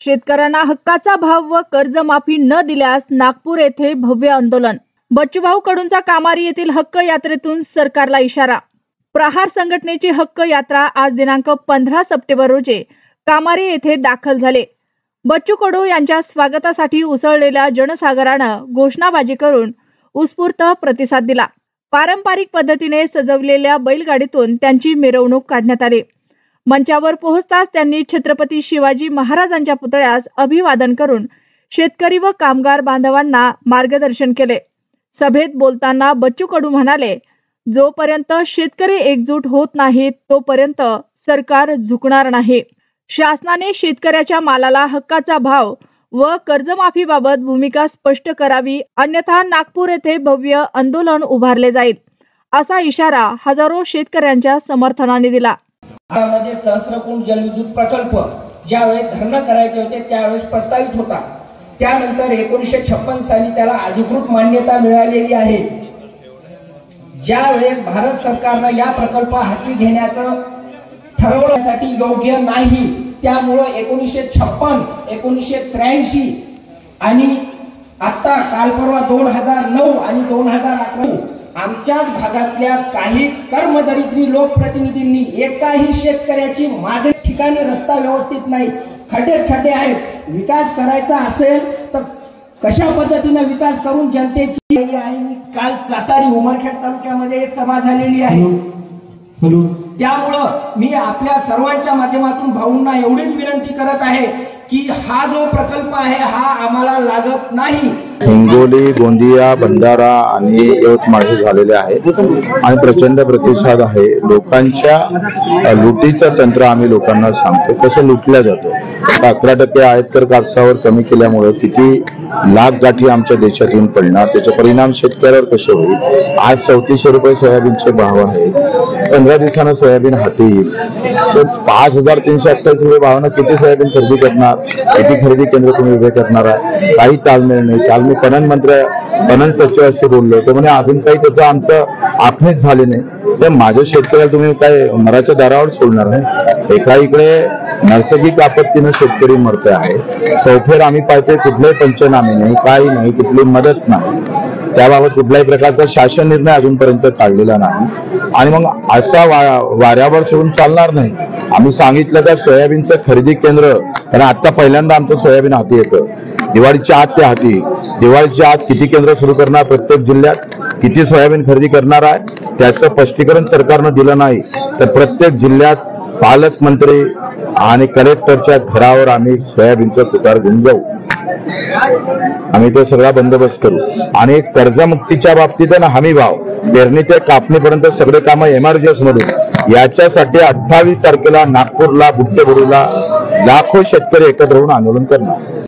शेतकऱ्यांना हक्काचा भाव व कर्जमाफी न दिल्यास नागपूर येथे भव्य आंदोलन। बच्चूभाऊ कडूंचा कामारी येथील हक्क यात्रेतून सरकारला इशारा। प्रहार संघटनेची हक्क यात्रा आज दिनांक 15 सप्टेंबर रोजी कामारी येथे दाखल झाले। बच्चू कडू यांच्या स्वागतासाठी उसळलेल्या जनसागरानं घोषणाबाजी करून उत्स्फूर्त प्रतिसाद दिला। पारंपरिक पद्धतीने सजवलेल्या बैलगाडीतून त्यांची मिरवणूक काढण्यात आली। मंचावर पोहोचताच त्यांनी छत्रपती शिवाजी महाराजांच्या पुतळ्यास अभिवादन करून शेतकरी व कामगार बांधवांना मार्गदर्शन केले। सभेत बोलताना बच्चू कडू म्हणाले, जोपर्यंत शेतकरी एकजूट होत नाहीत तोपर्यंत सरकार झुकणार नाही। शासनाने शेतकऱ्याच्या मालाला हक्काचा भाव व कर्जमाफीबाबत भूमिका स्पष्ट करावी, अन्यथा नागपूर येथे भव्य आंदोलन उभारले जाईल, असा इशारा हजारो शेतकऱ्यांच्या समर्थनाने दिला। मध्ये सहस्रकुंड जलविद्युत प्रकल्प ज्यावेळी धरणं करायचे होते त्यावेळेस प्रस्तावित होता। त्यानंतर 1956 साली त्याला अधिकृत मान्यता मिळालेली आहे। ज्यावेळी भारत सरकारने या प्रकल्प हाती घेण्याचं ठरवण्यासाठी योग्य नाही, त्यामुळे 1956, 1983 आणि आता कालपर्वा 2009 आणि 2011 आमच्याच भागातल्या काही कर्मदरिद्री लोकप्रतिनिधींनी एकाही शेतकऱ्याची मागणी ठिकाणी रस्ता व्यवस्थित नाही, खड्डे आहेत। विकास करायचा असेल तर कशा पद्धतीने विकास करून जनतेची आहे। काल सातारी उमरखेड तालुक्यामध्ये एक सभा झालेली आहे। त्यामुळं मी आपल्या सर्वांच्या माध्यमातून भाऊंना एवढीच विनंती करत आहे की हा जो प्रकल्प आहे हा आम्हाला लागत नाही। हिंगोली, गोंदिया, भंडारा आणि यवतमाळ झालेले आहे आणि प्रचंड प्रतिसाद आहे। लोकांच्या लुटीचं तंत्र आम्ही लोकांना सांगतो, कसं लुटल्या जातो। 11% आयकर कापसावर कमी केल्यामुळे किती लाख गाठी आमच्या देशात येऊन पडणार, त्याचे परिणाम शेतकऱ्यावर कसे होईल। आज 3400 रुपये सोयाबीनचे भाव आहे। 15 दिवसांना सोयाबीन हाती येईल तर 5328 रुपये भावानं किती सोयाबीन खरेदी करणार, किती खरेदी केंद्र तुम्ही उभे करणार आहे, काही ताळमेळ नाही। काल मी पणन सचिवाशी बोललो, तो म्हणे अजून काही त्याचं आमचं आखणीच झाली नाही। तर माझ्या शेतकऱ्याला तुम्ही काय मराच्या दारावर सोडणार नाही। एका इकडे नैसर्गिक आपत्तीनं शेतकरी मरते आहे, चौफेर आम्ही पाहतोय कुठलेही पंचनामे नाही, काही नाही, कुठली मदत नाही, त्याबाबत कुठल्याही प्रकारचा शासन निर्णय अजूनपर्यंत काढलेला नाही। आणि मग असा वाऱ्यावर सोडून चालणार नाही। आम्ही सांगितलं का सोयाबीनचं खरेदी केंद्र, कारण आता पहिल्यांदा आमचं सोयाबीन हाती येतं, दिवाळीच्या आत ते हाती, दिवाळीच्या आत किती केंद्र सुरू करणार, प्रत्येक जिल्ह्यात किती सोयाबीन खरेदी करणार आहे त्याचं स्पष्टीकरण सरकारनं दिलं नाही तर प्रत्येक जिल्ह्यात पालकमंत्री आणि कलेक्टरच्या घरावर आम्ही सोयाबीनचं तुकार घेऊन जाऊ। आम्ही तो सगळा बंदोबस्त करू। आणि कर्जमुक्तीच्या बाबतीत ना हमी भाव, पेरणी ते कापणीपर्यंत सगळे कामं एमआरजीएस मधून, याच्यासाठी 28 तारखेला नागपूरला, बुद्धेगुरूला लाखो शेतकरी एकत्र होऊन आंदोलन करणार।